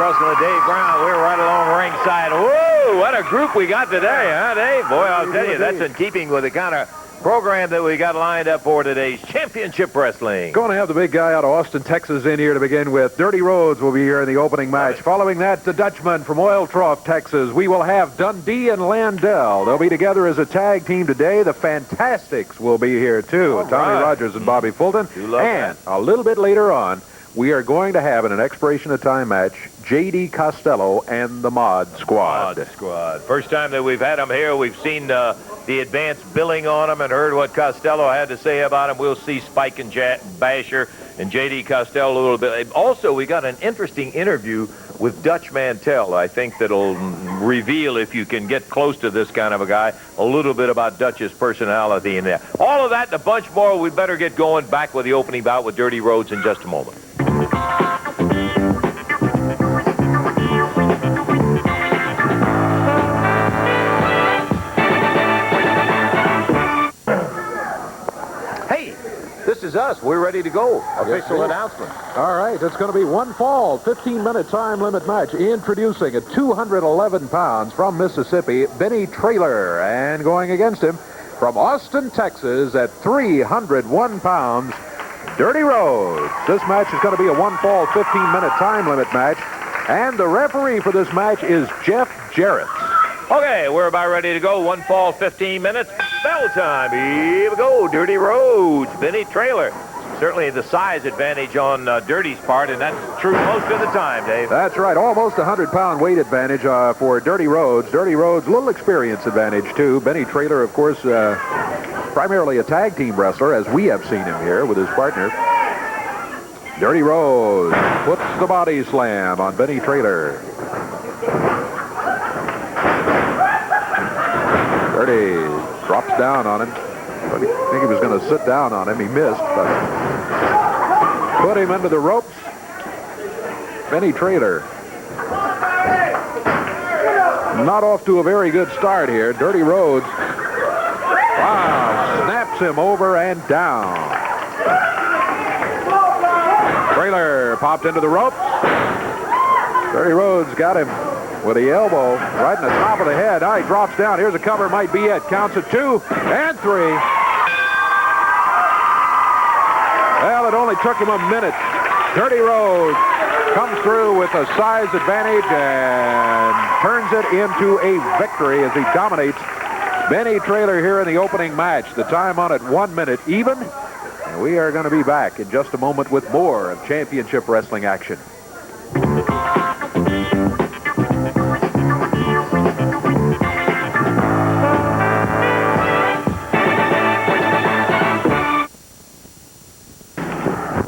Russell and Dave Brown. We're right along ringside. Whoa, what a group we got today, huh, Dave? Boy, I'll tell you, that's in keeping with the kind of program that we got lined up for today's Championship Wrestling. Going to have the big guy out of Austin, Texas in here to begin with. Dirty Rhodes will be here in the opening match. Following that, the Dutchman from Oil Trough, Texas. We will have Dundee and Landel. They'll be together as a tag team today. The Fantastics will be here, too. Tommy Rogers and Bobby Fulton. And a little bit later on, we are going to have, in an expiration of time match, J.D. Costello and the Mod Squad. Mod Squad. First time that we've had them here, we've seen the advanced billing on them and heard what Costello had to say about him. We'll see Spike and Basher and J.D. Costello a little bit. Also, we got an interesting interview with Dutch Mantell. I think that'll reveal, if you can get close to this kind of a guy, a little bit about Dutch's personality in there. All of that and a bunch more. We better get going. Back with the opening bout with Dirty Rhodes in just a moment. This is us. We're ready to go. Official announcement. All right. It's going to be one fall, 15-minute time limit match. Introducing at 211 pounds from Mississippi, Benny Traylor. And going against him from Austin, Texas at 301 pounds, Dirty Rhodes. This match is going to be a one fall, 15-minute time limit match. And the referee for this match is Jeff Jarrett. Okay, we're about ready to go. One fall, 15 minutes. Bell time. Here we go. Dirty Rhodes. Benny Traylor. Certainly the size advantage on Dirty's part, and that's true most of the time, Dave. That's right. Almost a 100-pound weight advantage for Dirty Rhodes. Dirty Rhodes, little experience advantage, too. Benny Traylor, of course, primarily a tag team wrestler, as we have seen him here with his partner. Dirty Rhodes puts the body slam on Benny Traylor. Dirty drops down on him. I think he was going to sit down on him. He missed, but put him into the ropes. Benny Traylor not off to a very good start here. Dirty Rhodes, wow, snaps him over and down. Traylor popped into the ropes. Dirty Rhodes got him with the elbow right in the top of the head. Now he drops down. Here's a cover. Might be it. Counts at 2 and 3. Well, it only took him a minute. Dirty Rhodes comes through with a size advantage and turns it into a victory as he dominates Benny Traylor here in the opening match. The time on it 1 minute even. And we are going to be back in just a moment with more of Championship Wrestling action.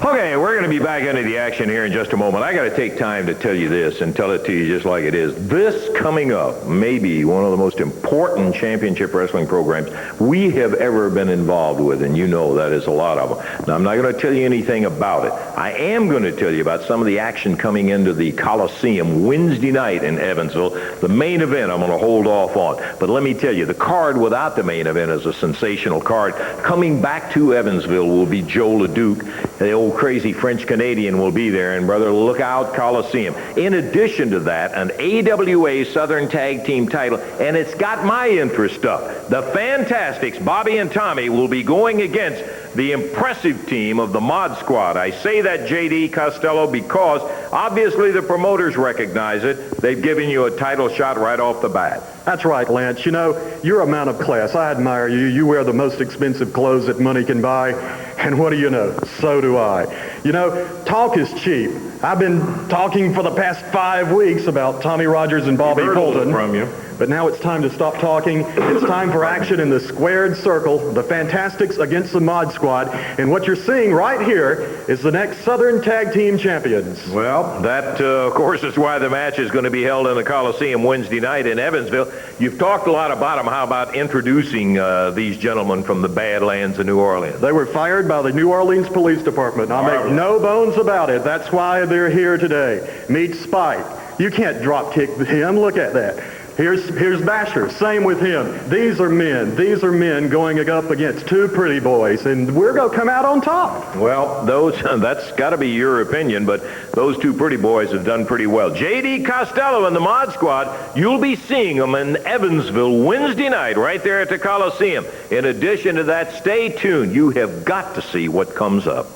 Okay, we're going to be back into the action here in just a moment. I got to take time to tell you this and tell it to you just like it is. This coming up may be one of the most important championship wrestling programs we have ever been involved with, and you know that is a lot of them. Now, I'm not going to tell you anything about it. I am going to tell you about some of the action coming into the Coliseum Wednesday night in Evansville. The main event I'm going to hold off on. But let me tell you, the card without the main event is a sensational card. Coming back to Evansville will be Joe LeDuc. The old crazy French-Canadian will be there, and brother, look out, Coliseum. In addition to that, an AWA Southern Tag Team title, and it's got my interest up. The Fantastics, Bobby and Tommy, will be going against the impressive team of the Mod Squad. I say that, J.D. Costello, because obviously the promoters recognize it. They've given you a title shot right off the bat. That's right, Lance. You know, you're a man of class. I admire you. You wear the most expensive clothes that money can buy. And what do you know? So do I. You know, talk is cheap. I've been talking for the past 5 weeks about Tommy Rogers and Bobby Fulton. From you. But now it's time to stop talking. It's time for action in the squared circle, the Fantastics against the Mod Squad. And what you're seeing right here is the next Southern Tag Team Champions. Well, that, of course, is why the match is going to be held in the Coliseum Wednesday night in Evansville. You've talked a lot about them. How about introducing these gentlemen from the Badlands of New Orleans? They were fired by the New Orleans Police Department. I make no bones about it. That's why they're here today. Meet Spike. You can't drop kick him. Look at that. Here's Basher. Same with him. These are men. These are men going up against two pretty boys, and we're going to come out on top. Well, that's got to be your opinion, but those two pretty boys have done pretty well. J.D. Costello and the Mod Squad, you'll be seeing them in Evansville Wednesday night right there at the Coliseum. In addition to that, stay tuned. You have got to see what comes up.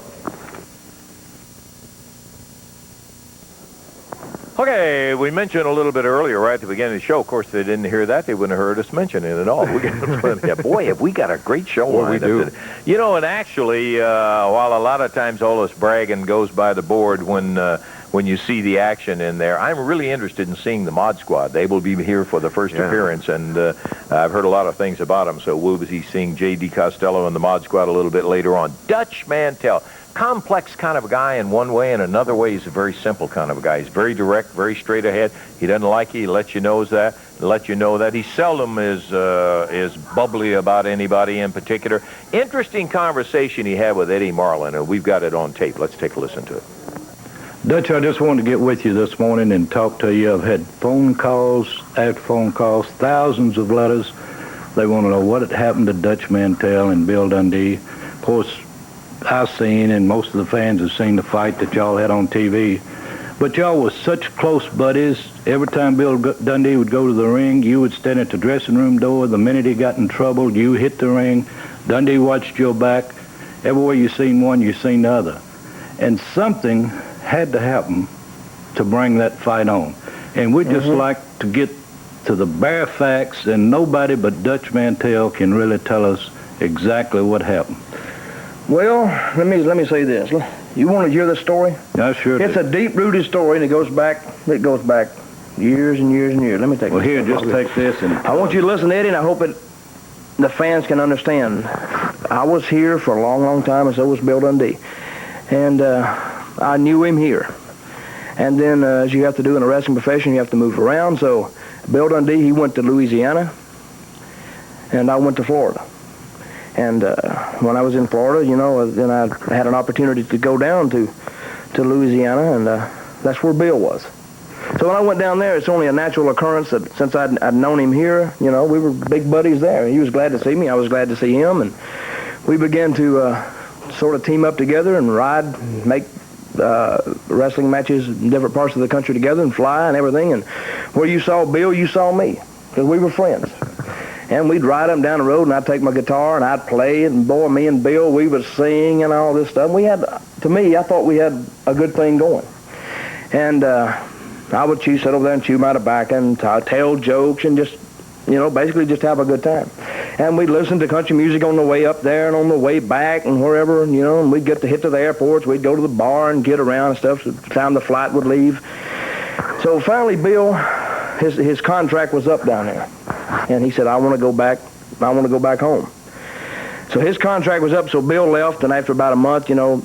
Okay, we mentioned a little bit earlier, right at the beginning of the show. Of course, they didn't hear that. They wouldn't have heard us mention it at all. Boy, have we got a great show on. We do. You know, and actually, while a lot of times all this bragging goes by the board when you see the action in there, I'm really interested in seeing the Mod Squad. They will be here for the first appearance, and I've heard a lot of things about them, so we'll be seeing J.D. Costello and the Mod Squad a little bit later on. Dutch Mantell. Complex kind of a guy in one way, and another way he's a very simple kind of a guy. He's very direct, very straight ahead. He doesn't like you. He lets you know that. He seldom is bubbly about anybody in particular. Interesting conversation he had with Eddie Marlin, and we've got it on tape. Let's take a listen to it. Dutch, I just wanted to get with you this morning and talk to you. I've had phone calls after phone calls, thousands of letters. They want to know what had happened to Dutch Mantell and Bill Dundee. Of course, I've seen, and most of the fans have seen the fight that y'all had on TV. But y'all was such close buddies. Every time Bill Dundee would go to the ring, you would stand at the dressing room door. The minute he got in trouble, you hit the ring. Dundee watched your back. Everywhere you seen one, you seen the other. And something had to happen to bring that fight on. And we'd just like to get to the bare facts, and nobody but Dutch Mantell can really tell us exactly what happened. Well, let me say this. You want to hear this story? I sure do. It's a deep-rooted story, and it goes back years and years and years. Let me take. Well, here, just take this, and I want you to listen, Eddie, and I hope the fans can understand. I was here for a long, long time, and so was Bill Dundee, and I knew him here. And then, as you have to do in a wrestling profession, you have to move around. So, Bill Dundee, he went to Louisiana, and I went to Florida. And when I was in Florida, you know, then I had an opportunity to go down to Louisiana, and that's where Bill was. So when I went down there, it's only a natural occurrence that since I'd known him here, you know, we were big buddies there. He was glad to see me. I was glad to see him, and we began to sort of team up together and ride, and make wrestling matches in different parts of the country together and fly and everything. And where you saw Bill, you saw me, because we were friends. And we'd ride up down the road, and I'd take my guitar, and I'd play it, and boy, me and Bill, we would sing and all this stuff. We had, to me, I thought we had a good thing going. And I would sit over there and chew my tobacco and tell jokes and just, you know, basically just have a good time. And we'd listen to country music on the way up there and on the way back and wherever, you know, and we'd get to hit to the airports. We'd go to the bar and get around and stuff. So the time the flight would leave. So finally, Bill, his contract was up down there. And he said, I want to go back home. So his contract was up, so Bill left, and after about a month, you know,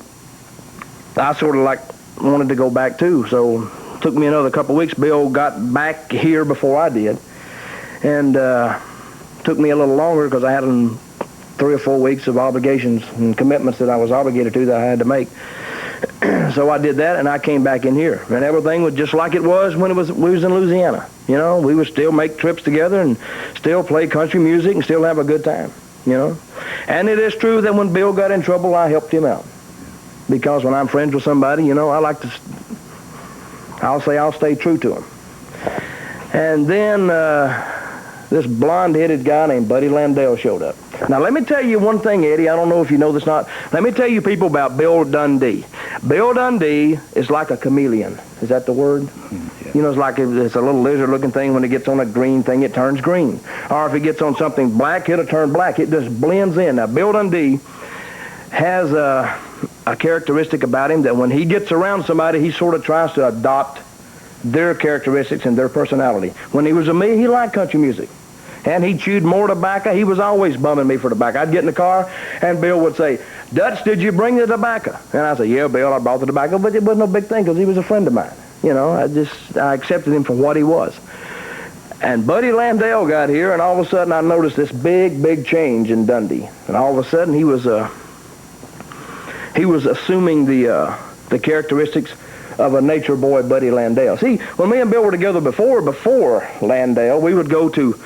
I sort of like wanted to go back too. So it took me another couple of weeks. Bill got back here before I did. And took me a little longer because I had 3 or 4 weeks of obligations and commitments that I was obligated to that I had to make. So I did that, and I came back in here. And everything was just like it was when we was in Louisiana. You know, we would still make trips together and still play country music and still have a good time, you know. And it is true that when Bill got in trouble, I helped him out. Because when I'm friends with somebody, you know, I'll stay true to him. And then this blonde-headed guy named Buddy Landel showed up. Now, let me tell you one thing, Eddie. I don't know if you know this or not. Let me tell you people about Bill Dundee. Bill Dundee is like a chameleon. Is that the word? Yeah. You know, it's a little lizard-looking thing. When it gets on a green thing, it turns green. Or if it gets on something black, it'll turn black. It just blends in. Now, Bill Dundee has a characteristic about him that when he gets around somebody, he sort of tries to adopt their characteristics and their personality. When he was with me, he liked country music. And he chewed more tobacco. He was always bumming me for tobacco. I'd get in the car, and Bill would say, Dutch, did you bring the tobacco? And I'd say, yeah, Bill, I brought the tobacco, but it wasn't no big thing because he was a friend of mine. You know, I accepted him for what he was. And Buddy Landel got here, and all of a sudden I noticed this big, big change in Dundee. And all of a sudden he was assuming the the characteristics of a nature boy, Buddy Landel. See, when me and Bill were together before Landel, we would go to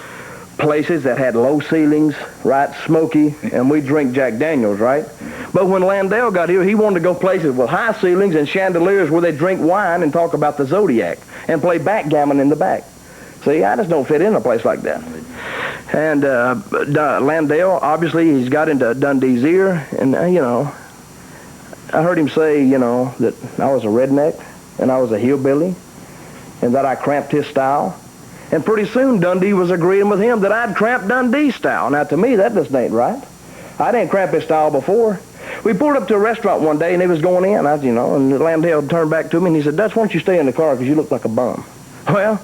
places that had low ceilings, right, smoky, and we'd drink Jack Daniels, right? But when Landel got here, he wanted to go places with high ceilings and chandeliers where they drink wine and talk about the Zodiac and play backgammon in the back. See, I just don't fit in a place like that. And Landel, obviously, he's got into Dundee's ear, and, I heard him say, that I was a redneck and I was a hillbilly and that I cramped his style. And pretty soon, Dundee was agreeing with him that I'd cramp Dundee's style. Now, to me, that just ain't right. I didn't cramp his style before. We pulled up to a restaurant one day, and he was going in, and Landel turned back to me, and he said, Dutch, why don't you stay in the car because you look like a bum? Well,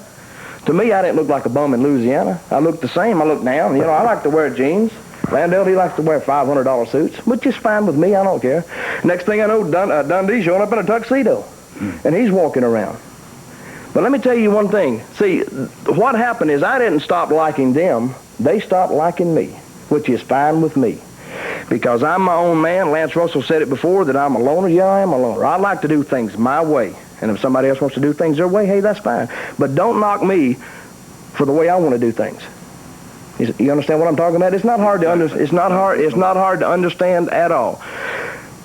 to me, I didn't look like a bum in Louisiana. I looked the same. I looked down. I like to wear jeans. Landel, he likes to wear $500 suits, which is fine with me. I don't care. Next thing I know, Dundee's showing up in a tuxedo, and he's walking around. But let me tell you one thing. See, what happened is I didn't stop liking them. They stopped liking me, which is fine with me. Because I'm my own man. Lance Russell said it before that I'm a loner. Yeah, I am a loner. I like to do things my way. And if somebody else wants to do things their way, hey, that's fine. But don't knock me for the way I want to do things. You understand what I'm talking about? It's not hard to It's not hard to understand at all.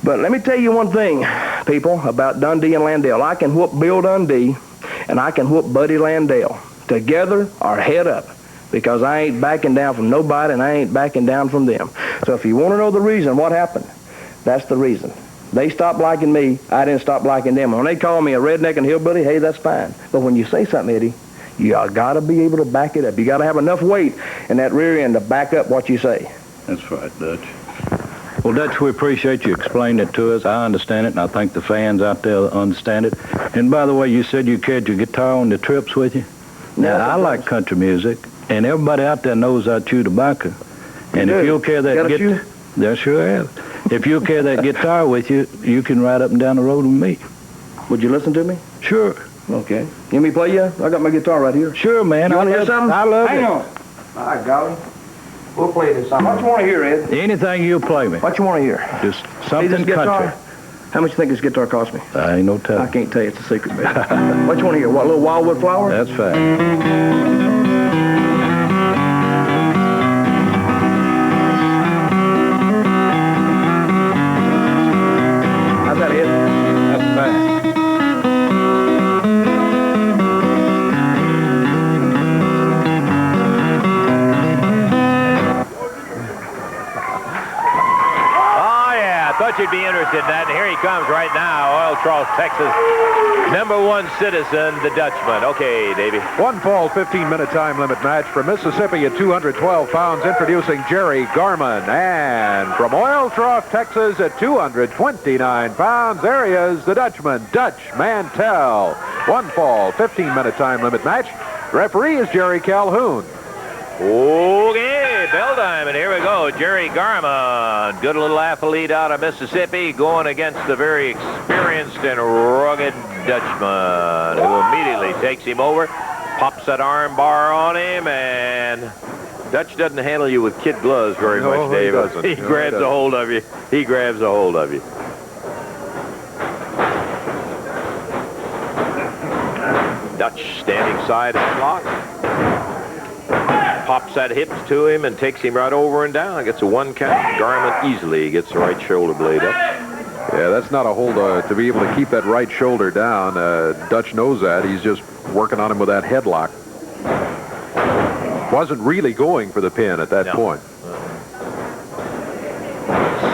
But let me tell you one thing, people, about Dundee and Landel. I can whoop Bill Dundee, and I can whoop Buddy Landel. Together or head up. Because I ain't backing down from nobody, and I ain't backing down from them. So if you want to know the reason, what happened, that's the reason. They stopped liking me. I didn't stop liking them. When they call me a redneck and hillbilly, hey, that's fine. But when you say something, Eddie, you got to be able to back it up. You got to have enough weight in that rear end to back up what you say. That's right, Dutch. Well, Dutch, we appreciate you explaining it to us. I understand it, and I think the fans out there understand it. And by the way, you said you carried your guitar on the trips with you? Now, I like country music, and everybody out there knows I chew tobacco. And if you'll carry that guitar... There sure have. If you'll carry that guitar with you, you can ride up and down the road with me. Would you listen to me? Sure. Okay. Let me play you? I got my guitar right here. Sure, man. You want to hear something? I love it. Hang on. All right, golly. We'll play this song. What you want to hear, Ed? Anything you'll play me. What you want to hear? Just something country. How much you think this guitar cost me? I ain't no telling. I can't tell you. It's a secret, man. What you want to hear? What, little Wildwood Flower? That's fine. You'd be interested in that. And here he comes right now, Oil Trough, Texas, #1 citizen, the Dutchman. Okay, Davey. One fall, 15-minute time limit match from Mississippi at 212 pounds, introducing Jerry Garmon. And from Oil Trough, Texas at 229 pounds, there he is, the Dutchman, Dutch Mantell. One fall, 15-minute time limit match. Referee is Jerry Calhoun. Okay, bell time, and here we go. Jerry Garmon, good little athlete out of Mississippi, going against the very experienced and rugged Dutchman, who immediately takes him over, pops that arm bar on him, and Dutch doesn't handle you with kid gloves very much, Dave. He grabs a hold of you. He grabs a hold of you. Dutch standing side headlock. Pops that hips to him and takes him right over and down. Gets a 1 count. Garmon easily gets the right shoulder blade up. Yeah, that's not a hold to be able to keep that right shoulder down. Dutch knows that. He's just working on him with that headlock. Wasn't really going for the pin at that point.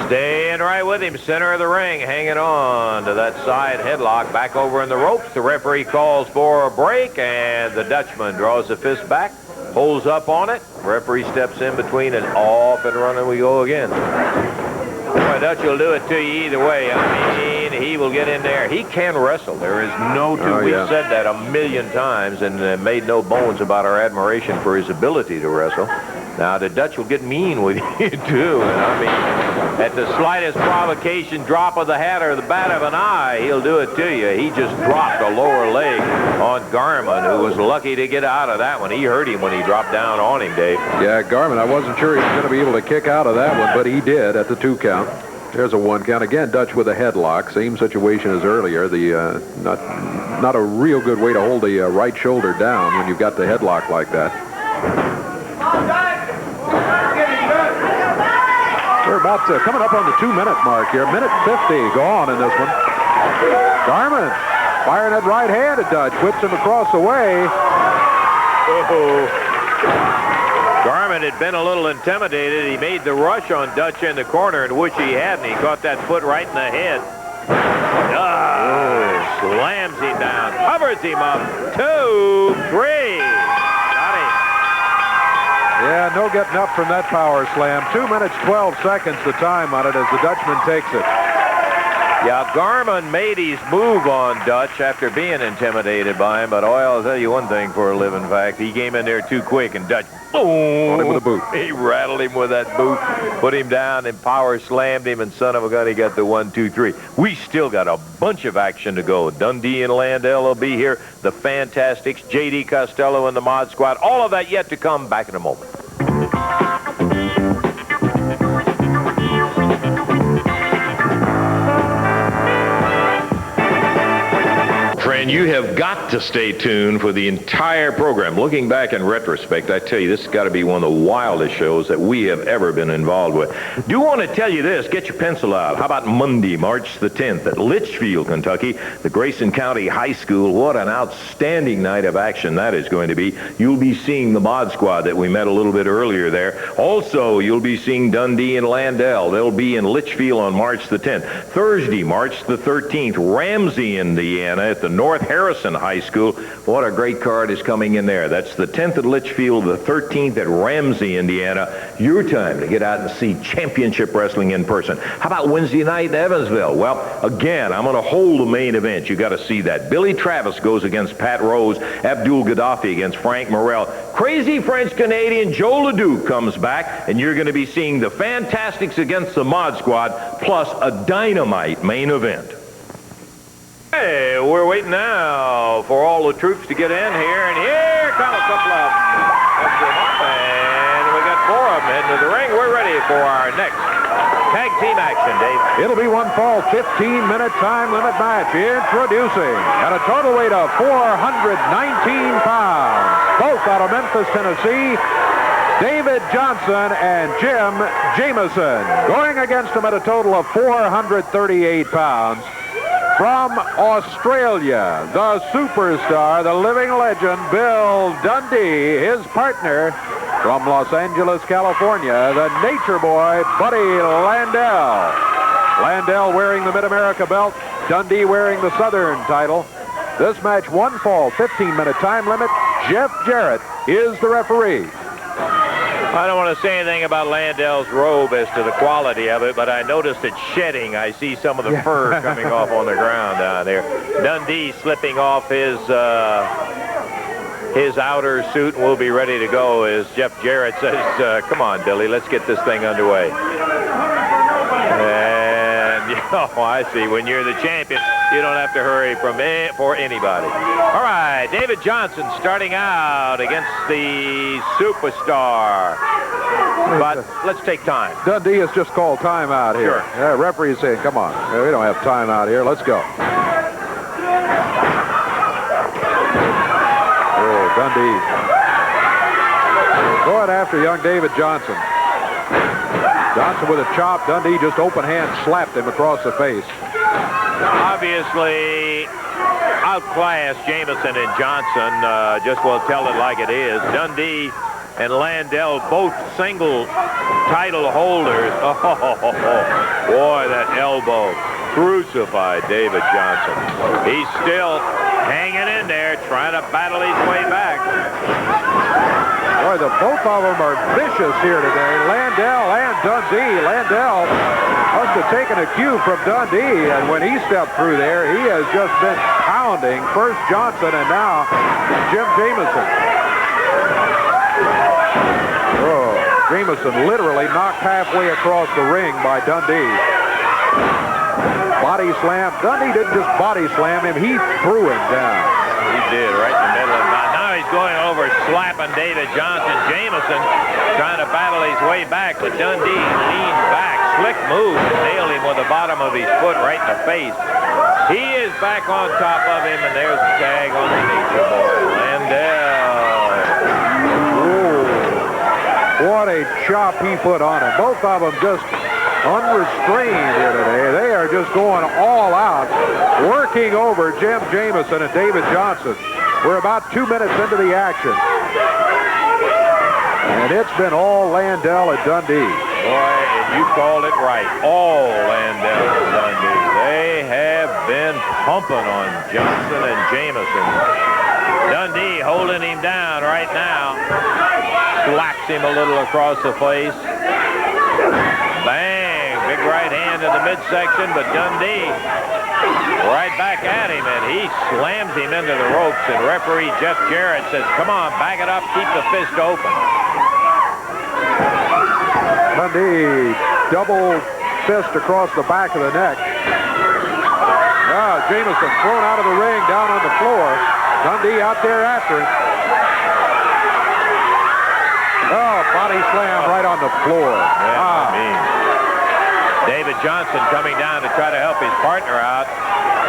Staying right with him, center of the ring, hanging on to that side headlock. Back over in the ropes. The referee calls for a break, and the Dutchman draws the fist back. Holds up on it. Referee steps in between, and off and running we go again. Boy, Dutch will do it to you either way. I mean, he will get in there. He can wrestle. There is no two. We've said that a million times and made no bones about our admiration for his ability to wrestle. Now, the Dutch will get mean with you, too. And I mean, at the slightest provocation, drop of the hat or the bat of an eye, he'll do it to you. He just dropped a lower leg on Garmon, who was lucky to get out of that one. He hurt him when he dropped down on him, Dave. Yeah, Garmon, I wasn't sure he was going to be able to kick out of that one, but he did at the 2 count. There's a 1 count. Again, Dutch with a headlock. Same situation as earlier. The not a real good way to hold the right shoulder down when you've got the headlock like that. We're about coming up on the 2-minute mark here. Minute 50 gone in this one. Garmon firing that right hand at Dutch. Whips him across the way. Garmon had been a little intimidated. He made the rush on Dutch in the corner, and wish he hadn't. He caught that foot right in the head. Slams him down. Covers him up. 2, 3. Got him. Yeah, no getting up from that power slam. 2 minutes, 12 seconds the time on it as the Dutchman takes it. Yeah, Garmon made his move on Dutch after being intimidated by him, but I'll tell you one thing for a living fact. He came in there too quick, and Dutch, boom, Caught him with a boot. He rattled him with that boot, put him down, and power slammed him, and son of a gun, he got the 1, 2, 3. We still got a bunch of action to go. Dundee and Landel will be here. The Fantastics, J.D. Costello and the Mod Squad. All of that yet to come. Back in a moment. Friend, you have got to stay tuned for the entire program. Looking back in retrospect, I tell you, this has got to be one of the wildest shows that we have ever been involved with. Do want to tell you this. Get your pencil out. How about Monday, March the 10th at Litchfield, Kentucky, the Grayson County High School. What an outstanding night of action that is going to be. You'll be seeing the Mod Squad that we met a little bit earlier there. Also, you'll be seeing Dundee and Landel. They'll be in Litchfield on March the 10th. Thursday, March the 13th, Ramsey, Indiana at the North Harrison High School. What a great card is coming in there. That's the 10th at Litchfield, the 13th at Ramsey, Indiana. Your time to get out and see championship wrestling in person. How about Wednesday night in Evansville? Well, again, I'm going to hold the main event. You got to see that. Billy Travis goes against Pat Rose. Abdul Gaddafi against Frank Morrell. Crazy French-Canadian Joe Ledoux comes back, and you're going to be seeing the Fantastics against the Mod Squad, plus a dynamite main event. Hey, we're waiting now for all the troops to get in here, and here come a couple of them. And we got 4 of them heading to the ring. We're ready for our next tag team action, Dave. It'll be one fall 15-minute time limit match. Introducing at a total weight of 419 pounds, both out of Memphis, Tennessee, David Johnson and Jim Jamison. Going against them at a total of 438 pounds. From Australia, the superstar, the living legend, Bill Dundee, his partner from Los Angeles, California, the nature boy, Buddy Landel. Landel wearing the Mid-America belt, Dundee wearing the Southern title. This match, one fall, 15-minute time limit. Jeff Jarrett is the referee. I don't want to say anything about Landel's robe as to the quality of it, but I noticed it's shedding. I see some of the fur coming off on the ground down there. Dundee slipping off his outer suit, and we'll be ready to go as Jeff Jarrett says, come on, Billy, let's get this thing underway. And, I see. When you're the champion, you don't have to hurry for anybody. All right, David Johnson starting out against the superstar. But let's take time. Dundee has just called time out here. Sure. Yeah, referee is saying, come on. We don't have time out here. Let's go. Oh, Dundee. Going after young David Johnson. Johnson with a chop. Dundee just open hand slapped him across the face. Obviously, outclassed Jamison and Johnson. Just will tell it like it is. Dundee and Landel, both single title holders. Oh, boy, that elbow crucified David Johnson. He's still hanging in there, trying to battle his way back. Boy, both of them are vicious here today. Landel and Dundee. Landel must have taken a cue from Dundee, and when he stepped through there, he has just been pounding first Johnson and now Jim Jamison. Oh, Jamison literally knocked halfway across the ring by Dundee. Body slam. Dundee didn't just body slam him, he threw him down. He did, right in the middle of the night. Now he's going over slapping David Johnson. Jamison trying to battle his way back, but Dundee leaned back. Slick move and nailed him with the bottom of his foot right in the face. He is back on top of him, and there's the tag underneath the boy. Landel. What a chop he put on him. Both of them just unrestrained here today. They are just going all out, working over Jim Jamison and David Johnson. We're about 2 minutes into the action. And it's been all Landel and Dundee. Boy, and you called it right. All Landel and Dundee. They have been pumping on Johnson and Jamison. Dundee holding him down right now. Slaps him a little across the face. Bang! Big right hand in the midsection, but Dundee right back at him, and he slams him into the ropes, and referee Jeff Jarrett says, come on, back it up, keep the fist open. Dundee, double fist across the back of the neck. Jamison thrown out of the ring, down on the floor. Dundee out there after him. Body slam right on the floor. Yeah, mean. David Johnson coming down to try to help his partner out.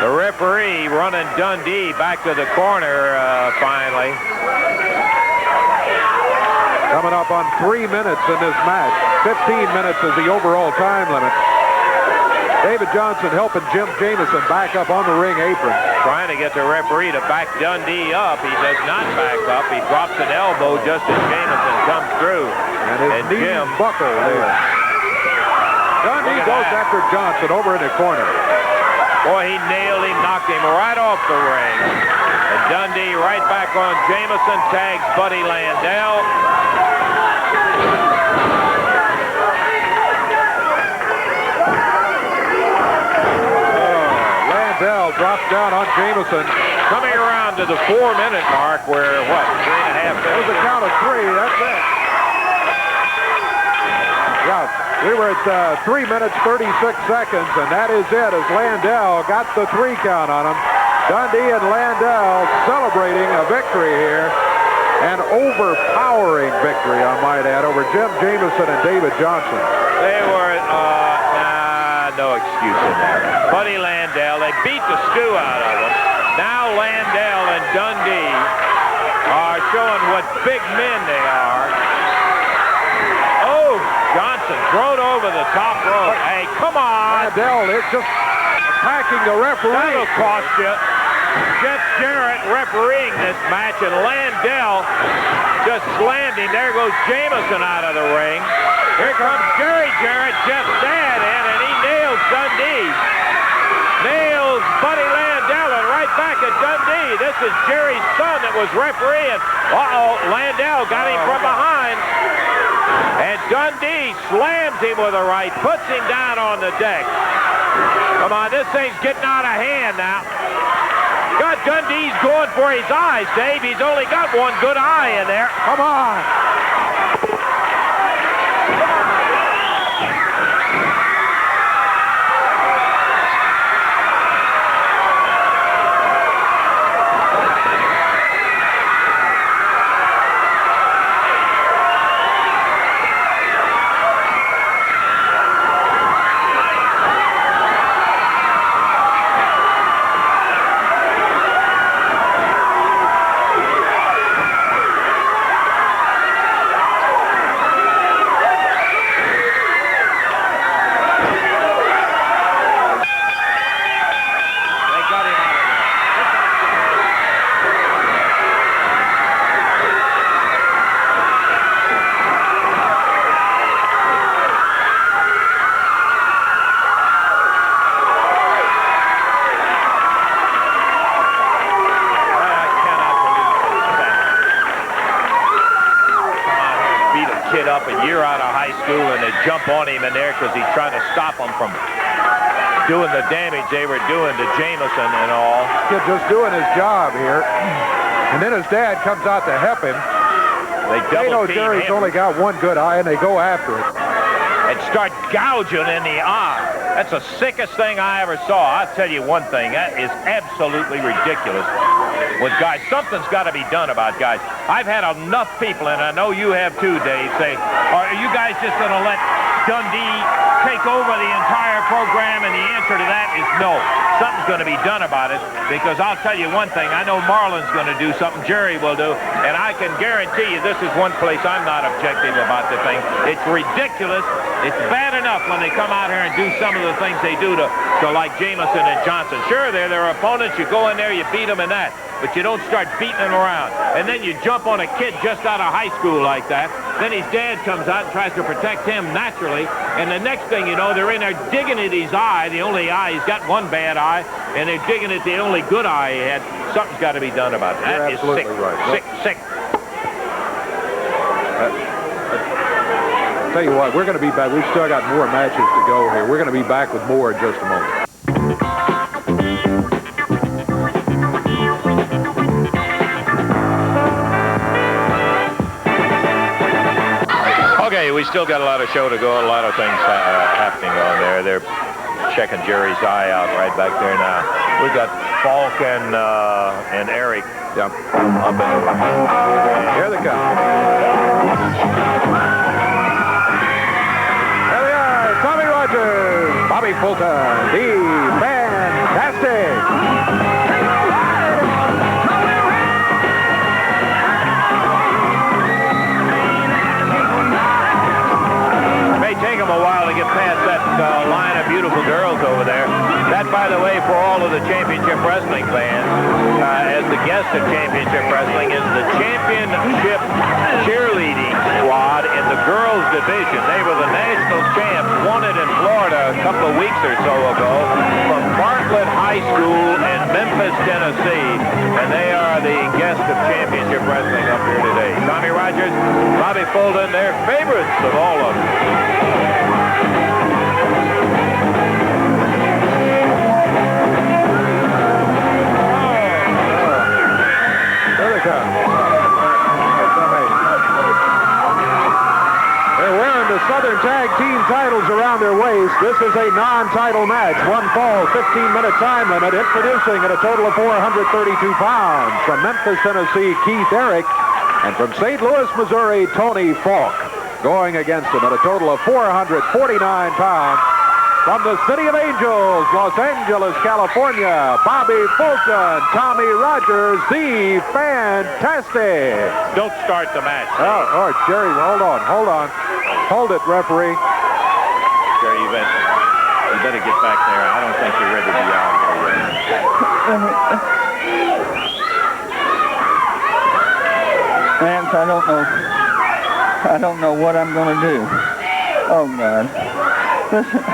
The referee running Dundee back to the corner finally. Coming up on 3 minutes in this match. 15 minutes is the overall time limit. David Johnson helping Jim Jamison back up on the ring apron. Trying to get the referee to back Dundee up. He does not back up. He drops an elbow just as Jamison comes through. And his knee buckle there. Dundee goes after Johnson over in the corner. Boy, he nailed him, knocked him right off the ring. And Dundee right back on Jamison, tags Buddy Landel. Landel drops down on Jamison. Coming around to the 4-minute mark where, what, 3.5 minutes? It was a count of 3, that's it. Yeah, we were at 3 minutes, 36 seconds, and that is it as Landel got the 3 count on him. Dundee and Landel celebrating a victory here. An overpowering victory, I might add, over Jim Jamison and David Johnson. They were, no excuse in that. Buddy Landel, they beat the stew out of him. Now Landel and Dundee are showing what big men they are. Oh, Johnson thrown over the top rope. Hey, come on. Landel is just attacking the referee. That'll cost you. Jeff Jarrett refereeing this match, and Landel just slammed him. There goes Jamison out of the ring. Here comes Jerry Jarrett, Jeff's dad, in, and he nails Dundee. Nails Buddy Landel, and right back at Dundee. This is Jerry's son that was refereeing. Uh-oh, Landel got him from behind. And Dundee slams him with a right, puts him down on the deck. Come on, this thing's getting out of hand now. God, Dundee's going for his eyes, Dave. He's only got one good eye in there. Come on. Up a year out of high school, and they jump on him in there because he's trying to stop them from doing the damage they were doing to Jamison and all. Kid just doing his job here. And then his dad comes out to help him. They know Jerry's only got one good eye, and they go after it. And start gouging in the eye. That's the sickest thing I ever saw. I'll tell you one thing. That is absolutely ridiculous. with guys. Something's got to be done about guys. I've had enough people, and I know you have too, Dave, say, are you guys just going to let Dundee take over the entire program? And the answer to that is no. Something's going to be done about it, because I'll tell you one thing. I know Marlin's going to do something, Jerry will do, and I can guarantee you this is one place I'm not objective about the thing. It's ridiculous. It's bad enough when they come out here and do some of the things they do to like Jamison and Johnson. Sure, they're their opponents. You go in there, you beat them in that, but you don't start beating them around. And then you jump on a kid just out of high school like that. Then his dad comes out and tries to protect him naturally, and the next thing you know, they're in there digging at his eye, the only eye. He's got one bad eye, and they're digging at the only good eye he had. Something's got to be done about it. That is sick, right. sick. Tell you what, we're going to be back. We've still got more matches to go here. We're going to be back with more in just a moment. Okay, we still got a lot of show to go, a lot of things happening on there. They're checking Jerry's eye out right back there now. We've got Falk and Eric. Yeah. Up in Here they come. There they are, Tommy Rogers, Bobby Fulton, the Fantastic. Take them a while to get past that line of beautiful girls over there. That, by the way, for all of the Championship Wrestling fans, as the guest of Championship Wrestling, is the Championship Cheerleading Squad in the girls' division. They were the national champs, won it in Florida a couple of weeks or so ago from Bartlett High School in Memphis, Tennessee, and they are the guest of Championship Wrestling up here today. Tommy Rogers, Bobby Fulton, they're favorites of all of them. They're wearing the Southern Tag Team titles around their waist. This is a non-title match. One fall, 15-minute time limit. Introducing at a total of 432 pounds. From Memphis, Tennessee, Keith Eric. And from St. Louis, Missouri, Tony Falk. Going against him at a total of 449 pounds. From the City of Angels, Los Angeles, California, Bobby Fulton, Tommy Rogers, the Fantastic. Don't start the match. Oh, all right, Jerry, hold on. Hold it, referee. Jerry, you better get back there. I don't think you're ready to be out here yet. Lance, I don't know what I'm going to do. Oh, God. Listen.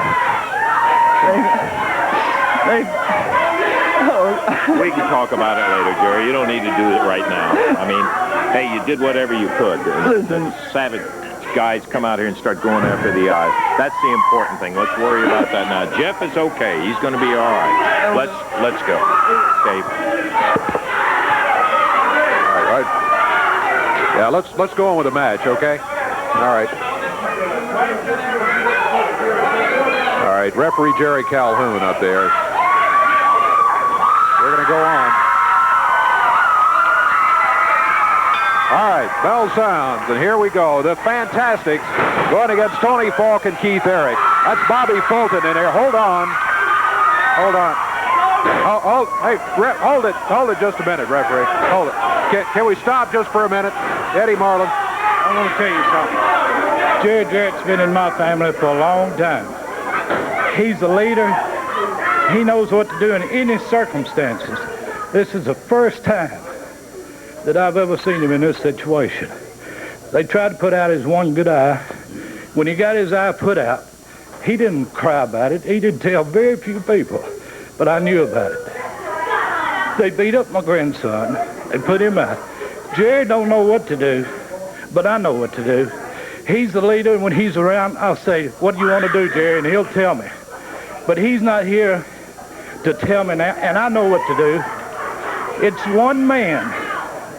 We can talk about it later, Jerry. You don't need to do it right now. I mean, hey, you did whatever you could. Listen. Savage guys come out here and start going after the eye. That's the important thing. Let's worry about that now. Jeff is okay. He's going to be all right. Let's go. Okay. All right. Yeah, let's go on with the match, okay? All right. All right, referee Jerry Calhoun up there. We're going to go on. All right, bell sounds, and here we go. The Fantastics going against Tony Falk and Keith Eric. That's Bobby Fulton in there. Hold on. Hey, hold it just a minute, referee. Hold it. Can we stop just for a minute? Eddie Marlin. I want to tell you something. Jerry Jarrett's been in my family for a long time. He's a leader. He knows what to do in any circumstances. This is the first time that I've ever seen him in this situation. They tried to put out his one good eye. When he got his eye put out, he didn't cry about it. He didn't tell very few people, but I knew about it. They beat up my grandson. They put him out. Jerry don't know what to do, but I know what to do. He's the leader, and when he's around, I'll say, what do you want to do, Jerry? And he'll tell me. But he's not here to tell me now, and I know what to do. It's one man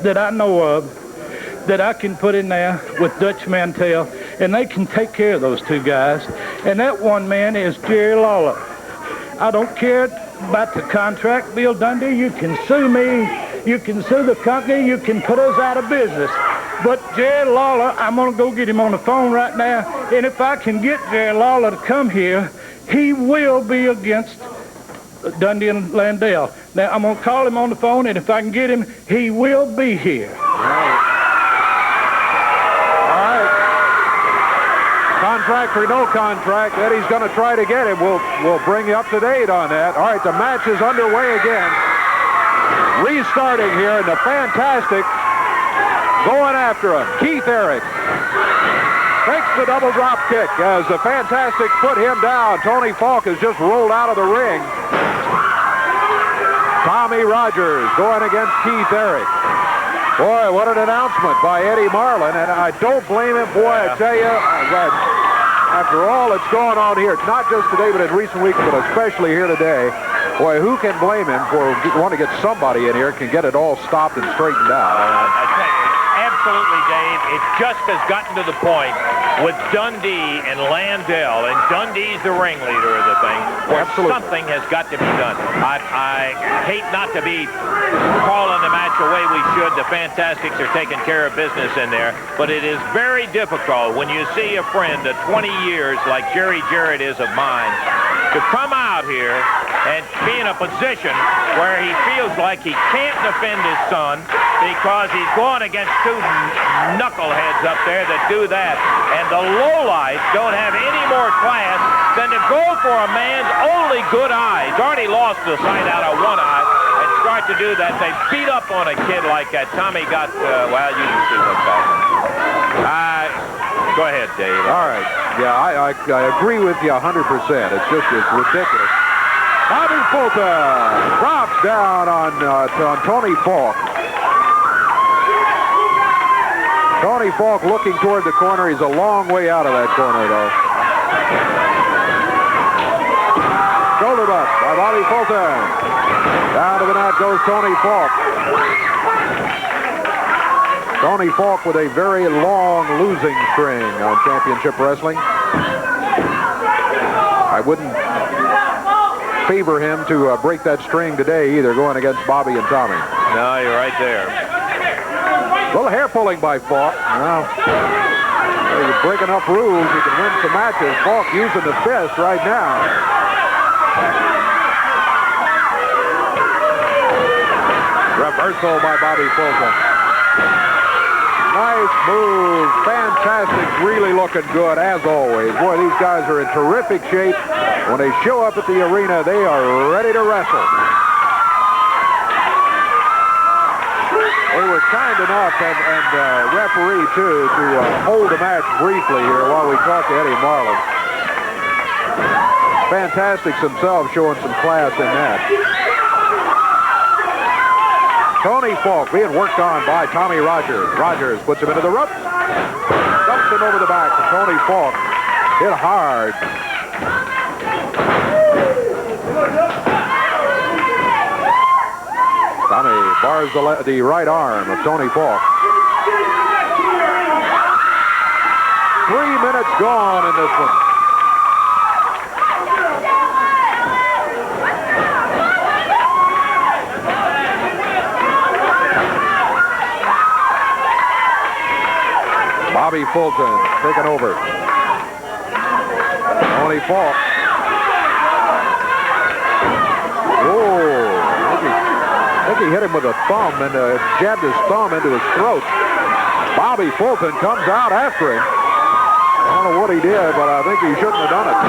that I know of that I can put in there with Dutch Mantell, and they can take care of those two guys. And that one man is Jerry Lawler. I don't care about the contract, Bill Dundee. You can sue me. You can sue the company. You can put us out of business. But Jerry Lawler, I'm going to go get him on the phone right now. And if I can get Jerry Lawler to come here, he will be against Dundee and Landel. Now, I'm going to call him on the phone, and if I can get him, he will be here. Contract or no contract, Eddie's going to try to get him. We'll bring you up to date on that. All right, the match is underway again. Restarting here, and the Fantastic going after him. Keith Eric takes the double drop kick as the Fantastic put him down. Tony Falk has just rolled out of the ring. Tommy Rogers going against Keith Eric. Boy, what an announcement by Eddie Marlin, and I don't blame him. Boy, I tell you, after all that's going on here, not just today, but in recent weeks, but especially here today, boy, who can blame him for wanting to get somebody in here can get it all stopped and straightened out? I tell you, absolutely, Dave. It just has gotten to the point with Dundee and Landel, and Dundee's the ringleader of the thing, where something has got to be done. I hate not to be calling the match the way we should. The Fantastics are taking care of business in there, but it is very difficult when you see a friend of 20 years like Jerry Jarrett is of mine to come out here and be in a position where he feels like he can't defend his son because he's going against two knuckleheads up there that do that. And the lowlights don't have any more class than to go for a man's only good eye. He's already lost the sight out of one eye and start to do that. They beat up on a kid like that. Tommy got, well, you can see what's happening. Go ahead, Dave. All right. Yeah, I agree with you 100%. It's ridiculous. Bobby Fulton drops down on Tony Falk. Tony Falk looking toward the corner. He's a long way out of that corner, though. Shoulder butt by Bobby Fulton. Down to the mat goes Tony Falk. Tony Falk with a very long losing string on Championship Wrestling. I wouldn't favor him to break that string today either, going against Bobby and Tommy. No, you're right there. A little hair pulling by Falk. Well, you break enough rules, you can win some matches. Falk using the fist right now. Reversal by Bobby Fulton. Nice move. Fantastic. Really looking good, as always. Boy, these guys are in terrific shape. When they show up at the arena, they are ready to wrestle. They were kind enough, and referee, too, to hold the match briefly here while we talk to Eddie Marlin. Fantastics themselves showing some class in that. Tony Falk being worked on by Tommy Rogers. Rogers puts him into the ropes. Dumps him over the back. And Tony Falk hit hard. Tommy bars the right arm of Tony Falk. 3 minutes gone in this one. Bobby Fulton taking over. Tony Falk. Oh, I think he hit him with a thumb and jabbed his thumb into his throat. Bobby Fulton comes out after him. I don't know what he did, but I think he shouldn't have done it.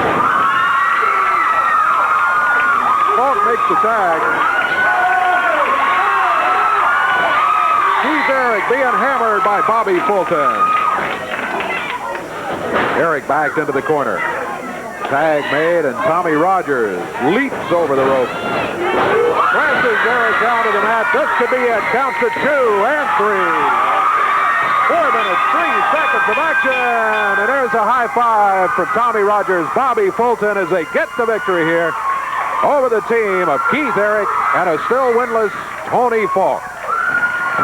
Falk makes the tag. Keith Eric being hammered by Bobby Fulton. Eric backed into the corner. Tag made, and Tommy Rogers leaps over the rope. Presses Eric down to the mat. This could be it. Counts to 2 and 3. 4 minutes, 3 seconds of action. And there's a high five from Tommy Rogers. Bobby Fulton as they get the victory here over the team of Keith Eric and a still winless Tony Falk.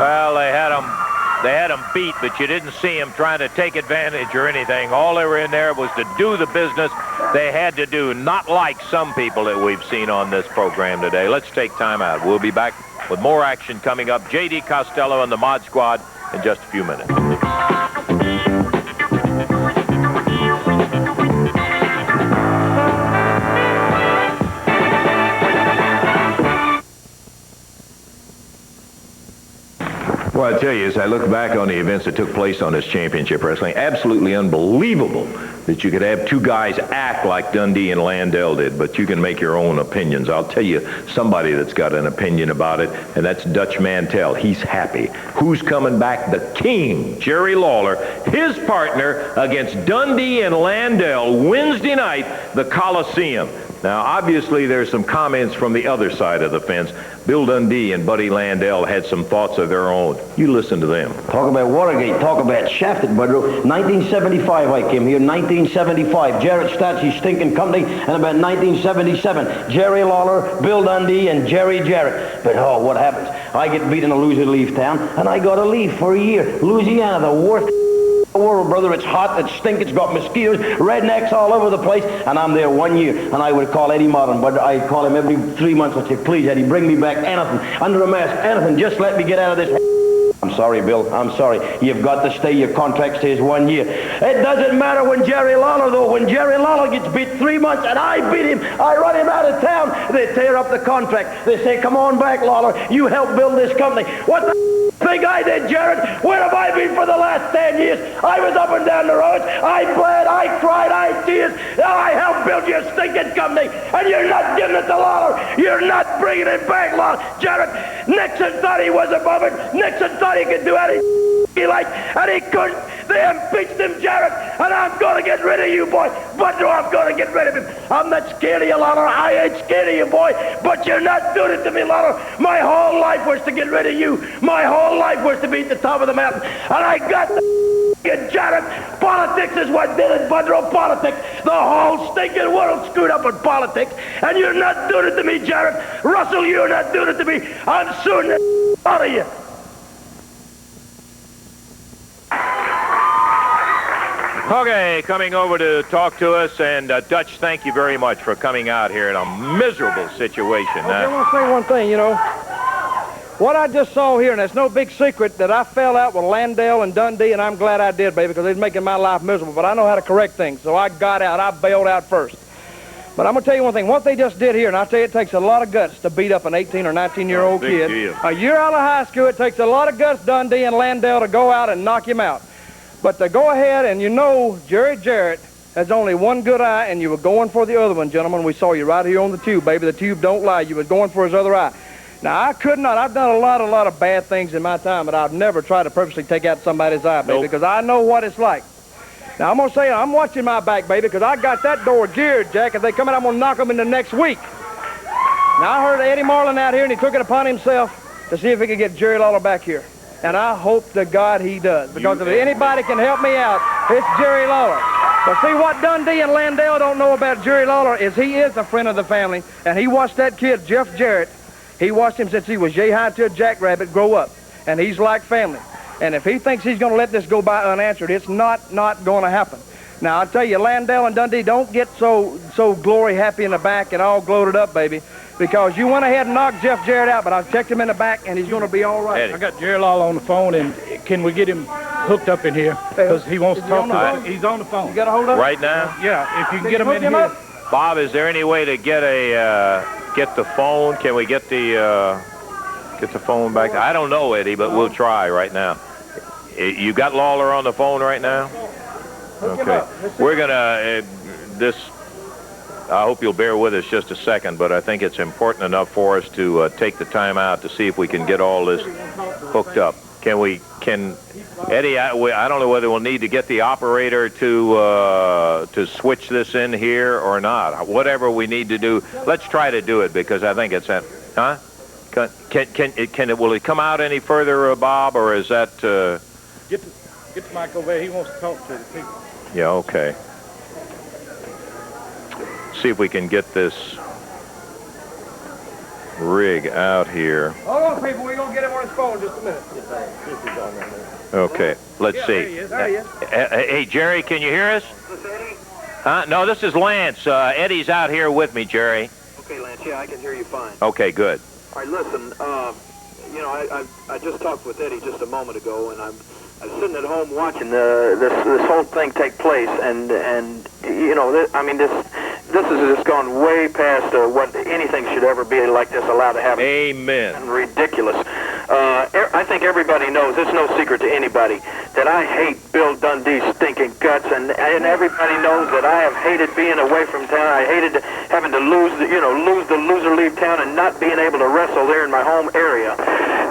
Well, they had him beat, but you didn't see him trying to take advantage or anything. All they were in there was to do the business they had to do, not like some people that we've seen on this program today. Let's take time out. We'll be back with more action coming up. J.D. Costello and the Mod Squad in just a few minutes. Well, I tell you, as I look back on the events that took place on this championship wrestling, absolutely unbelievable that you could have two guys act like Dundee and Landel did, but you can make your own opinions. I'll tell you somebody that's got an opinion about it, and that's Dutch Mantell. He's happy. Who's coming back? The King, Jerry Lawler, his partner against Dundee and Landel Wednesday night, the Coliseum. Now, obviously, there's some comments from the other side of the fence. Bill Dundee and Buddy Landel had some thoughts of their own. You listen to them. Talk about Watergate. Talk about shafted, Budrow. 1975 I came here. 1975. Jarrett starts his stinking company. And about 1977, Jerry Lawler, Bill Dundee, and Jerry Jarrett. But, oh, what happens? I get beat in a loser leave town, and I got to leave for a year. Louisiana, the worst world, brother. It's hot, it's stink, it's got mosquitoes, rednecks all over the place, and I'm there 1 year. And I would call Eddie Martin, but I'd call him every 3 months. I'd say, please, Eddie, bring me back anything, under a mask, anything, just let me get out of this. I'm sorry, Bill, I'm sorry. You've got to stay. Your contract stays 1 year. It doesn't matter when Jerry Lawler, though. When Jerry Lawler gets beat 3 months and I beat him, I run him out of town, they tear up the contract. They say, come on back, Lawler. You helped build this company. What the think I did, Jarrett? Where have I been for the last 10 years? I was up and down the roads. I bled, I cried, I tears. I helped build your stinking company, and you're not giving it to Lawler. You're not bringing it back, Lawler. Jarrett, Nixon thought he was above it. Nixon thought he could do anything he liked, and he couldn't. They impeached him, Jarrett, and I'm going to get rid of you, boy. Budrow, I'm going to get rid of him. I'm not scared of you, Lawler. I ain't scared of you, boy, but you're not doing it to me, Lawler. My whole life was to get rid of you. My whole life was to be at the top of the mountain, and I got the Jarrett. Politics is what did it, Budrow. Politics. The whole stinking world screwed up with politics, and you're not doing it to me, Jarrett. Russell, you're not doing it to me. I'm suing the out of you. Okay, coming over to talk to us, and Dutch, thank you very much for coming out here in a miserable situation. I want to say one thing, you know. What I just saw here, and it's no big secret that I fell out with Landel and Dundee, and I'm glad I did, baby, because it's making my life miserable. But I know how to correct things, so I got out. I bailed out first. But I'm going to tell you one thing. What they just did here, and I'll tell you, it takes a lot of guts to beat up an 18 or 19-year-old kid. Deal. A year out of high school, it takes a lot of guts, Dundee and Landel, to go out and knock him out. But to go ahead, and you know Jerry Jarrett has only one good eye, and you were going for the other one, gentlemen. We saw you right here on the tube, baby. The tube don't lie. You were going for his other eye. Now, I could not. I've done a lot of bad things in my time, but I've never tried to purposely take out somebody's eye, baby, because I know what it's like. Now, I'm going to say, I'm watching my back, baby, because I got that door geared, Jack. If they come in, I'm going to knock them in the next week. Now, I heard Eddie Marlin out here, and he took it upon himself to see if he could get Jerry Lawler back here. And I hope to God he does, because if anybody can help me out, it's Jerry Lawler. But see, what Dundee and Landel don't know about Jerry Lawler is he is a friend of the family, and he watched that kid, Jeff Jarrett. He watched him since he was yay-high-tailed jackrabbit grow up, and he's like family. And if he thinks he's going to let this go by unanswered, it's not going to happen. Now, I tell you, Landel and Dundee, don't get so glory happy in the back and all gloated up, baby, because you went ahead and knocked Jeff Jarrett out, but I checked him in the back, and he's going to be all right. Eddie. I got Jerry Lawler on the phone, and can we get him hooked up in here? Because he wants to talk to us. He's on the phone. You got a hold of him? Right now? Yeah, if you can get him in here. Bob, is there any way to get the phone? Can we get the phone back? I don't know, Eddie, but we'll try right now. You got Lawler on the phone right now? Okay. We're going to, I hope you'll bear with us just a second, but I think it's important enough for us to take the time out to see if we can get all this hooked up. Eddie, I don't know whether we'll need to get the operator to switch this in here or not. Whatever we need to do, let's try to do it, because I think it's huh? Will it come out any further, Bob, or is that? Get the mic over there. He wants to talk to the people. Yeah, okay. See if we can get this rig out here. Hold on, people. We're going to get him on his phone in just a minute. Okay, let's see. There he is. There he is. Hey, Jerry, can you hear us? Is this Eddie? Huh? No, this is Lance. Eddie's out here with me, Jerry. Okay, Lance, yeah, I can hear you fine. Okay, good. All right, listen, you know, I just talked with Eddie just a moment ago, and I'm sitting at home watching this whole thing take place, and you know, this has just gone way past what anything should ever be like this allowed to happen. Amen. And ridiculous. I think everybody knows, it's no secret to anybody, that I hate Bill Dundee's stinking guts, and everybody knows that I have hated being away from town. I hated having to lose the loser leave town and not being able to wrestle there in my home area.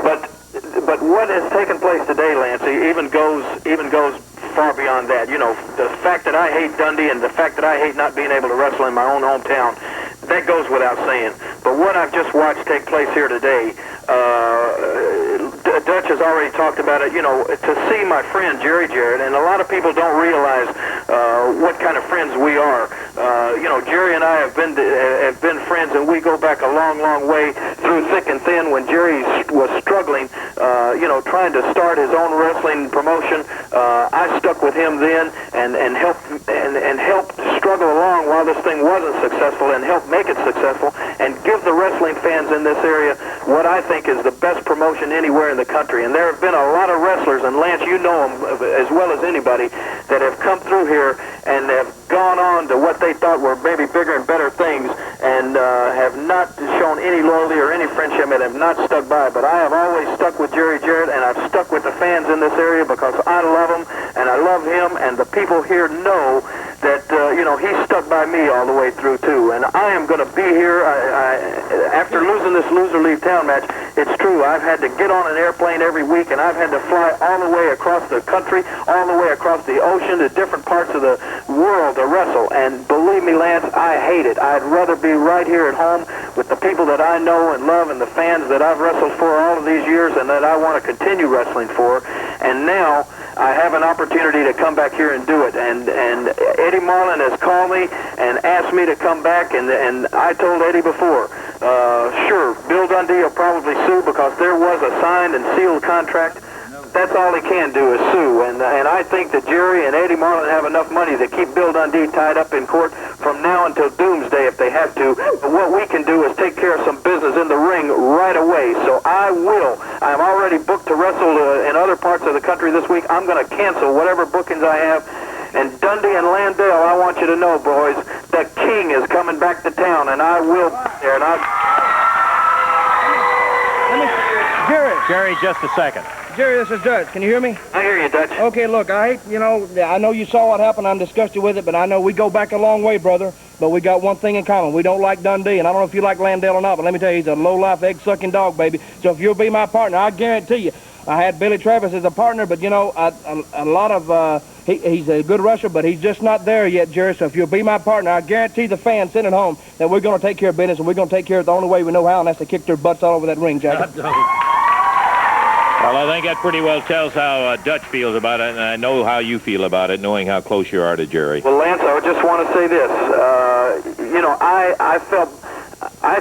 But what has taken place today, Lance, even goes far beyond that. You know, the fact that I hate Dundee and the fact that I hate not being able to wrestle in my own hometown, that goes without saying. But what I've just watched take place here today, Dutch has already talked about it, you know, to see my friend Jerry Jarrett, and a lot of people don't realize what kind of friends we are. You know, Jerry and I have been friends, and we go back a long, long way through thick and thin. When Jerry was struggling, you know, trying to start his own wrestling promotion, I stuck with him then and helped struggle along while this thing wasn't successful, and helped make it successful, and give the wrestling fans in this area what I think is the best promotion anywhere in the country. And there have been a lot of wrestlers, and Lance, you know them as well as anybody, that have come through here and have gone on to what they thought were maybe bigger and better things, and have not shown any loyalty or any friendship, and have not stuck by. But I have always stuck with Jerry Jarrett, and I've stuck with the fans in this area because I love them, and I love him, and the people here know that, you know, he stuck by me all the way through, too. And I am going to be here. After losing this loser leave town match, it's true, I've had to get on an airplane every week, and I've had to fly all the way across the country, all the way across the ocean to different parts of the world to wrestle. And believe me, Lance, I hate it. I'd rather be right here at home with the people that I know and love and the fans that I've wrestled for all of these years and that I want to continue wrestling for. And now I have an opportunity to come back here and do it. And Eddie Marlin has called me and asked me to come back, and I told Eddie before, sure, Bill Dundee will probably sue because there was a signed and sealed contract. That's all he can do is sue, and I think that Jerry and Eddie Marlin have enough money to keep Bill Dundee tied up in court from now until doomsday if they have to. But what we can do is take care of some business in the ring right away. So I'm already booked to wrestle in other parts of the country this week. I'm going to cancel whatever bookings I have. And Dundee and Landel, I want you to know, boys, the king is coming back to town, and I will be there. And Jerry, just a second. Jerry, this is Dutch. Can you hear me? I hear you, Dutch. Okay, look, I know you saw what happened. I'm disgusted with it, but I know we go back a long way, brother. But we got one thing in common. We don't like Dundee, and I don't know if you like Landel or not, but let me tell you, he's a low-life, egg-sucking dog, baby. So if you'll be my partner, I guarantee you, I had Billy Travis as a partner, but, you know, a lot of, he's a good wrestler, but he's just not there yet, Jerry. So if you'll be my partner, I guarantee the fans sitting at home that we're going to take care of business, and we're going to take care of it the only way we know how, and that's to kick their butts all over that ring, Jack. Well, I think that pretty well tells how Dutch feels about it, and I know how you feel about it, knowing how close you are to Jerry. Well, Lance, I just want to say this. You know, I thought I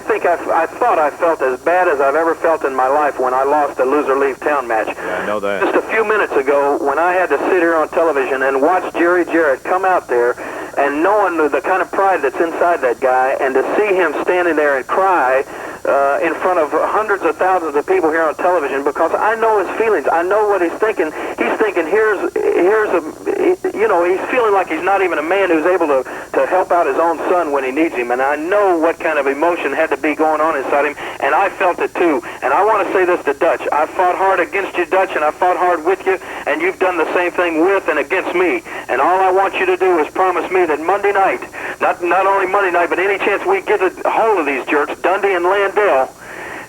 felt as bad as I've ever felt in my life when I lost a loser leave town match. Yeah, I know that. Just a few minutes ago, when I had to sit here on television and watch Jerry Jarrett come out there, and knowing the kind of pride that's inside that guy, and to see him standing there and cry in front of hundreds of thousands of people here on television, because I know his feelings. I know what he's thinking. He's thinking, he's feeling like he's not even a man who's able to help out his own son when he needs him. And I know what kind of emotion had to be going on inside him, and I felt it too. And I want to say this to Dutch. I fought hard against you, Dutch, and I fought hard with you, and you've done the same thing with and against me. And all I want you to do is promise me that Monday night, not only Monday night, but any chance we get a hold of these jerks, Dundee and Landel,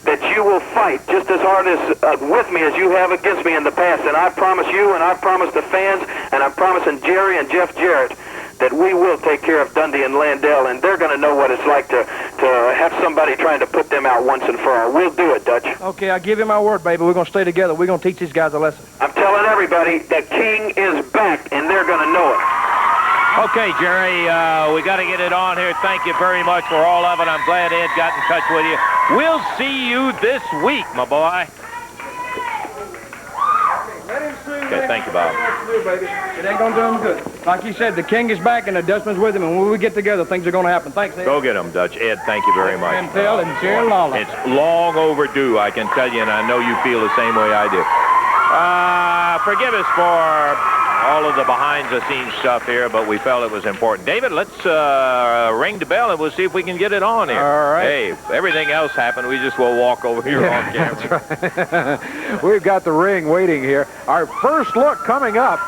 that you will fight just as hard as with me as you have against me in the past. And I promise you, and I promise the fans, and I'm promising Jerry and Jeff Jarrett that we will take care of Dundee and Landel, and they're going to know what it's like to have somebody trying to put them out once and for all. We'll do it, Dutch. Okay, I give you my word, baby. We're going to stay together. We're going to teach these guys a lesson. I'm telling everybody, the king is back, and they're going to know it. Okay, Jerry, we got to get it on here. Thank you very much for all of it. I'm glad Ed got in touch with you. We'll see you this week, my boy. Let him sue. Okay, Thank you, Bob. It ain't gonna do him good. Like you said, the king is back and the Dutchman's with him, and when we get together, things are gonna happen. Thanks, Ed. Go get him, Dutch. Ed, thank you very much. Mantell and Jerry Lawler. It's long overdue, I can tell you, and I know you feel the same way I do. Forgive us for all of the behind-the-scenes stuff here, but we felt it was important. David, let's ring the bell, and we'll see if we can get it on here. All right. Hey, if everything else happened, we just will walk over here on camera. That's right. We've got the ring waiting here. Our first look coming up.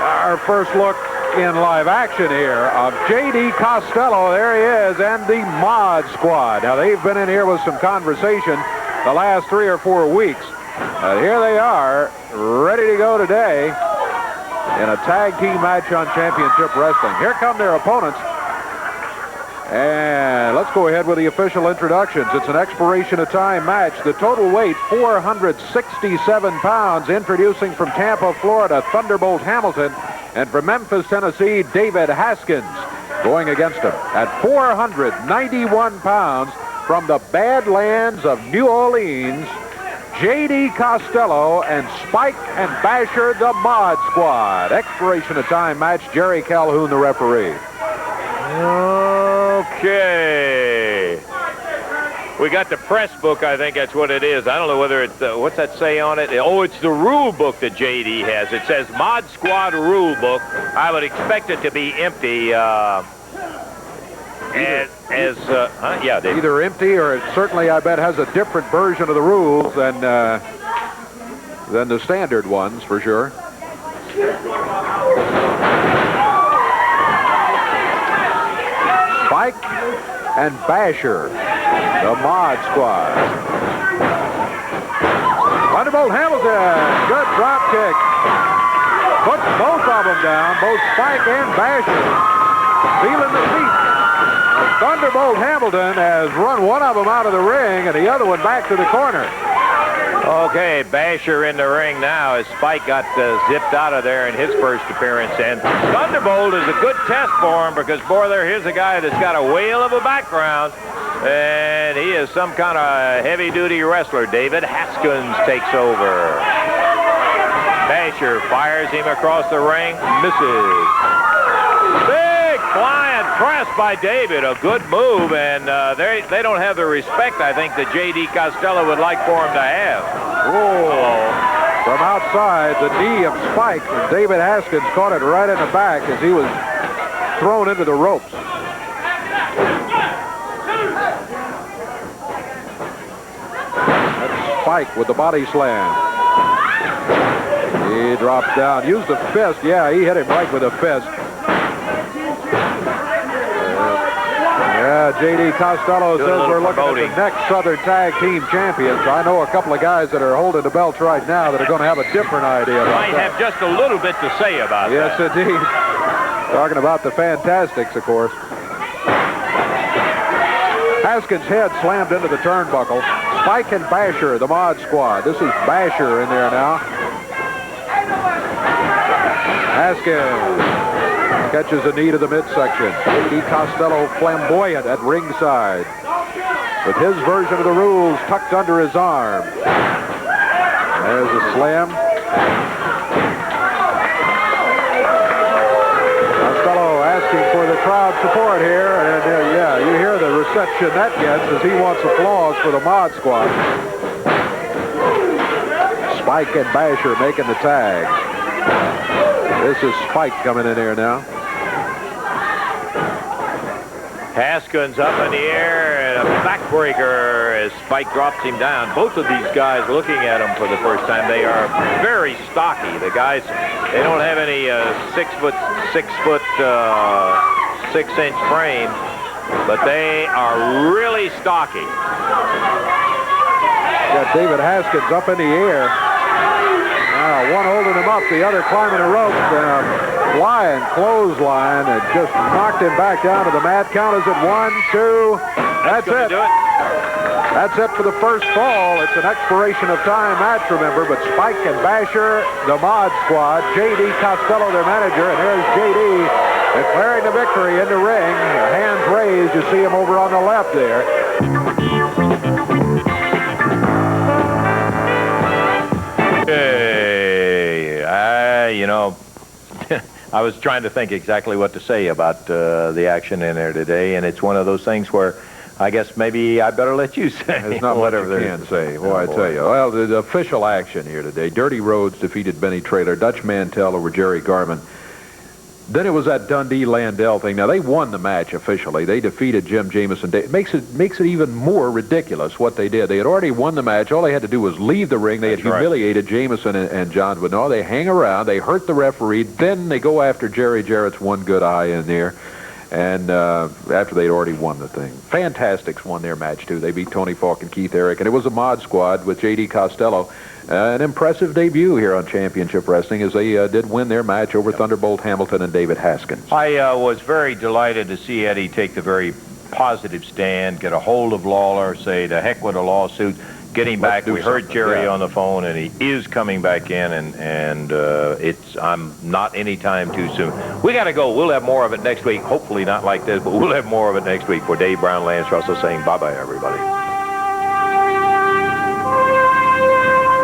Our first look in live action here of J.D. Costello. There he is, and the Mod Squad. Now, they've been in here with some conversation the last 3 or 4 weeks. Here they are, ready to go today in a tag team match on Championship Wrestling. Here come their opponents. And let's go ahead with the official introductions. It's an expiration of time match. The total weight, 467 pounds. Introducing from Tampa, Florida, Thunderbolt Hamilton. And from Memphis, Tennessee, David Haskins. Going against him at 491 pounds from the Badlands of New Orleans, J.D. Costello and Spike and Basher, the Mod Squad. Expiration of time match. Jerry Calhoun, the referee. Okay. We got the press book, I think that's what it is. I don't know whether it's, what's that say on it? Oh, it's the rule book that J.D. has. It says Mod Squad rule book. I would expect it to be empty. Yeah, Dave. Either empty or it certainly, I bet, has a different version of the rules than the standard ones, for sure. Spike and Basher, the Mod Squad. Thunderbolt Hamilton, good drop kick. Puts both of them down, both Spike and Basher. Feeling the feet. Thunderbolt Hamilton has run one of them out of the ring and the other one back to the corner. Okay, Basher in the ring now as Spike got zipped out of there in his first appearance. And Thunderbolt is a good test for him because, boy, here's a guy that's got a whale of a background. And he is some kind of heavy-duty wrestler. David Haskins takes over. Basher fires him across the ring, misses. Big flying press by David, a good move, and they don't have the respect, I think, that J.D. Costello would like for him to have. Oh, from outside, the knee of Spike, and David Haskins caught it right in the back as he was thrown into the ropes. That's Spike with the body slam. He drops down, used the fist. Yeah, he hit him right with a fist. Yeah, J.D. Costello says we're looking at the next Southern Tag Team Champions. I know a couple of guys that are holding the belts right now that are going to have a different idea about that. Might have just a little bit to say about that. Yes, indeed. Talking about the Fantastics, of course. Haskins' head slammed into the turnbuckle. Spike and Basher, the Mod Squad. This is Basher in there now. Haskins catches a knee to the midsection. J.D. Costello flamboyant at ringside with his version of the rules tucked under his arm. There's a slam. Costello asking for the crowd support here, and yeah, you hear the reception that gets as he wants applause for the Mod Squad. Spike and Basher making the tag. This is Spike coming in here now. Haskins up in the air and a backbreaker as Spike drops him down. Both of these guys looking at him for the first time. They are very stocky. The guys, they don't have any 6 foot 6 inch frame, but they are really stocky. Got David Haskins up in the air. Now one holding him up, the other climbing the ropes, and a flying clothesline and just knocked him back down to the mat. Count is at 1, 2. That's it. That's it for the first fall. It's an expiration of time match, remember, but Spike and Basher, the Mod Squad, J.D. Costello, their manager, and here's J.D. declaring the victory in the ring. Hands raised. You see him over on the left there. you know, I was trying to think exactly what to say about the action in there today, and it's one of those things where I guess maybe I better let you say. There's not much you can say. Boy, I tell you. Well, the official action here today. Dirty Rhodes defeated Benny Traylor. Dutch Mantell over Jerry Garmon. Then it was that Dundee Landel thing. Now, they won the match officially. They defeated Jim Jamison. It makes it even more ridiculous what they did. They had already won the match. All they had to do was leave the ring. They had humiliated Jamison and John. But no, they hang around. They hurt the referee. Then they go after Jerry Jarrett's one good eye in there. And after they'd already won the thing. Fantastics won their match, too. They beat Tony Falk and Keith Eric. And it was a mod squad with J.D. Costello. An impressive debut here on Championship Wrestling as they did win their match over Thunderbolt Hamilton and David Haskins. I was very delighted to see Eddie take the very positive stand, get a hold of Lawler, say to heck with a lawsuit, get him back. We heard Jerry on the phone, and he is coming back in, and I'm not any time too soon. We got to go. We'll have more of it next week. Hopefully not like this, but we'll have more of it next week. For Dave Brown, Lance Russell saying bye-bye, everybody.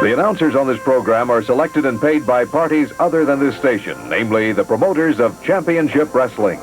The announcers on this program are selected and paid by parties other than this station, namely the promoters of Championship Wrestling.